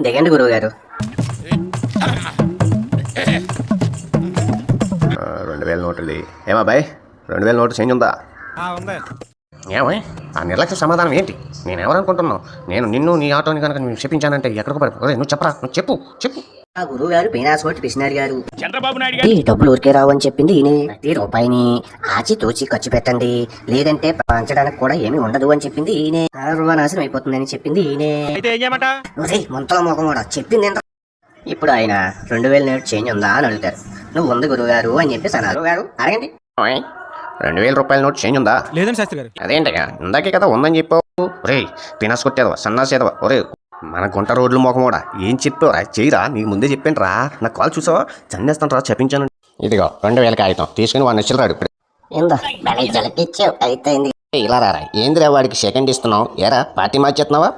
దిగండి గురువుగారు. 2000 నోటుది. ఏమాబాయ్, 2000 note change ఉందా? ఏమో ఆ నిర్లక్ష్య సమాధానం ఏంటి? నేనెవరనుకుంటున్నావు? నేను నిన్ను నీ ఆటోని కనుక నేను చెప్పించానంటే ఎక్కడికి పడిపోయి నువ్వు చెప్పరా, నువ్వు చెప్పు చెప్పు. ఆ గురువు గారు పీనాసోటి పిసినారి గారు, చంద్రబాబు నాయుడు ఈ డబ్బులు ఊరికే రావు అని చెప్పింది ఈయనే. ప్రతి రూపాయిని ఆచితూచి ఖర్చు పెట్టండి, లేదంటే పంచడానికి కూడా ఏమీ ఉండదు అని చెప్పింది ఈయనే. సర్వనాశనం అయిపోతుందని చెప్పింది ఈయనే. ముంతల ముఖం కూడా చెప్పింది ఏంటో. ఇప్పుడు ఆయన 2000 నోట్ చేంజ్ ఉందా అని అడుగుతారు. నువ్వు ఉంది గురువు గారు అని చెప్పేసి అన్నారు. గురువు గారు అడగండి. 2000 రూపాయల నోటు చేంజ్ ఉందా? లేదండి శాస్త్రి గారు. అదేంటయ్యా, ఇందాకే కదా ఉందని చెప్పావు. ఒరే పినాస్ కొట్టేదవా, సన్నాసేదవా, ఒరే మన గుంట రోడ్లు మొఖమోడా ఏం చెప్పావురా? చేయరా, నీకు ముందే చెప్పాను రా. నా కాల్ చూసావా, చందేస్తాను రా, చెప్పించాను. ఇదిగో 2000 కాగితం తీసుకుని వాడిని వచ్చి రాడు. ఇప్పుడు అయితే ఇలా రారా, ఏందిరా వాడికి సెకండ్ ఇస్తున్నావు? ఏరా పార్టీ మార్చేస్తున్నావా?